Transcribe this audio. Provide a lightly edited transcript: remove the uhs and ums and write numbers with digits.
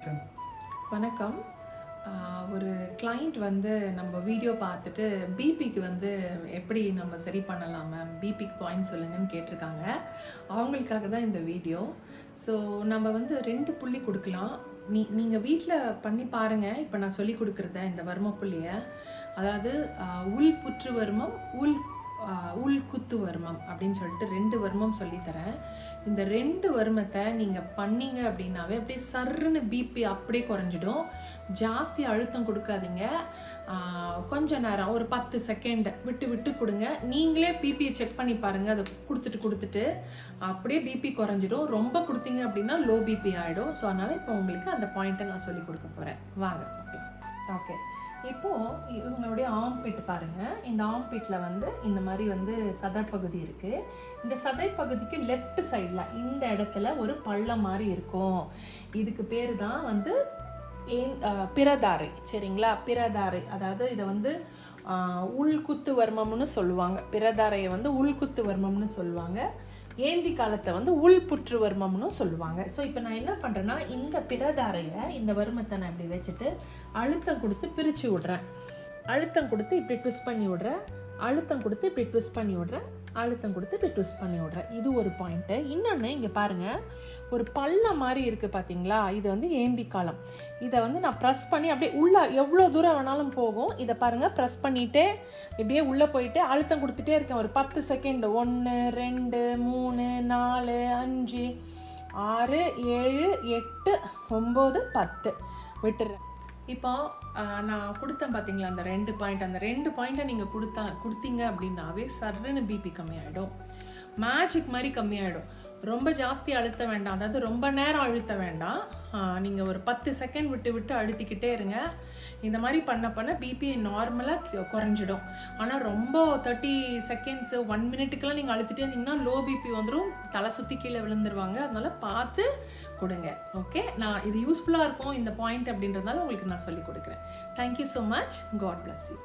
வணக்கம். ஒரு கிளைண்ட் வந்து நம்ம வீடியோ பார்த்துட்டு பிபிக்கு வந்து எப்படி நம்ம சரி பண்ணலாம் மேம், பிபிக்கு பாயிண்ட் சொல்லுங்கன்னு கேட்டிருக்காங்க. அவங்களுக்காக தான் இந்த வீடியோ. ஸோ நம்ம வந்து 2 புள்ளி கொடுக்கலாம். நீங்கள் வீட்டில் பண்ணி பாருங்கள். இப்போ நான் சொல்லி கொடுக்குறத இந்த வர்ம புள்ளியை, அதாவது உள் புற்று வர்மம், உள் குத்து வர்மம் அப்படின்னு சொல்லிட்டு 2 வர்மம் சொல்லித்தரேன். இந்த 2 வர்மத்தை நீங்கள் பண்ணீங்க அப்படின்னாவே அப்படியே சர்ன்னு பிபி அப்படியே குறைஞ்சிடும். ஜாஸ்தி அழுத்தம் கொடுக்காதீங்க. கொஞ்ச நேரம் ஒரு 10 செகண்ட் விட்டு விட்டு கொடுங்க. நீங்களே பிபியை செக் பண்ணி பாருங்கள். அதை கொடுத்துட்டு அப்படியே பிபி குறைஞ்சிடும். ரொம்ப கொடுத்தீங்க அப்படின்னா லோ பிபி ஆகிடும். ஸோ அதனால் இப்போ உங்களுக்கு அந்த பாயிண்ட்டை நான் சொல்லி கொடுக்க போகிறேன். வாங்க பார்க்கலாம். ஓகே, இப்போது இவங்களுடைய ஆம்பிட் பாருங்கள். இந்த ஆம்பிட்டில் வந்து இந்த மாதிரி வந்து சதைப்பகுதி இருக்குது. இந்த சதைப்பகுதிக்கு லெஃப்ட் சைடில் இந்த இடத்துல ஒரு பள்ளம் மாதிரி இருக்கும். இதுக்கு பேர் தான் வந்து பிரதாரை. சரிங்களா? பிரதாரை, அதாவது இதை வந்து உள்குத்து வர்மம்னு சொல்லுவாங்க. பிரதாரையை வந்து உள்குத்து வர்மம்னு சொல்லுவாங்க. ஏந்தி காலத்தை வந்து உள் புற்று வர்மம்னு சொல்லுவாங்க. ஸோ இப்போ நான் என்ன பண்ணுறேன்னா, இந்த பிரதாரையை, இந்த வர்மத்தை நான் இப்படி வச்சுட்டு அழுத்தம் கொடுத்து பிரித்து விட்றேன். அழுத்தம் கொடுத்து இப்படி ட்விஸ்ட் பண்ணி விட்றேன். அழுத்தம் கொடுத்து இப்படி ட்விஸ்ட் பண்ணி விட்றேன். அழுத்தம் கொடுத்து இப்படி ட்விஸ்ட் பண்ணி விட்றேன். இது ஒரு பாயிண்ட்டு. இன்னொன்று இங்கே பாருங்கள், ஒரு பள்ளம் மாதிரி இருக்குது பார்த்தீங்களா? இது வந்து ஏந்தி காலம். இதை வந்து நான் ப்ரெஸ் பண்ணி அப்படியே உள்ளே எவ்வளோ தூரம் வேணாலும் போகும். இதை பாருங்கள், ப்ரெஸ் பண்ணிவிட்டு இப்படியே உள்ளே போயிட்டு அழுத்தம் கொடுத்துட்டே இருக்கேன். ஒரு 10 செகண்ட். 1 2 3 4 5 6 7 8 9 10 விட்டுறேன். இப்போ நான் கொடுத்தேன் பார்த்தீங்களா அந்த 2 பாயிண்ட். அந்த 2 பாயிண்ட்டை நீங்கள் கொடுத்தீங்க அப்படின்னாவே சர்ன்னு பிபி கம்மியாயிடும். மேஜிக் மாதிரி கம்மியாயிடும். ரொம்ப ஜாஸ்தி அழுத்த வேண்டாம், அதாவது ரொம்ப நேரம் அழுத்த வேண்டாம். நீங்கள் ஒரு 10 செகண்ட் விட்டு அழுத்திக்கிட்டே இருங்க. இந்த மாதிரி பண்ண பிபி நார்மலாக குறைஞ்சிடும். ஆனால் ரொம்ப 30 செகண்ட்ஸு 1 மினிட்டுக்கெல்லாம் நீங்கள் அழுத்திட்டே இருந்தீங்கன்னா லோ பிபி வந்துடும். தலை சுற்றி கீழே விழுந்துருவாங்க. அதனால் பார்த்து கொடுங்க. ஓகே, நான் இது யூஸ்ஃபுல்லாக இருக்கும் இந்த பாயிண்ட் அப்படின்றதால உங்களுக்கு நான் சொல்லி கொடுக்குறேன். Thank you so much. God bless you.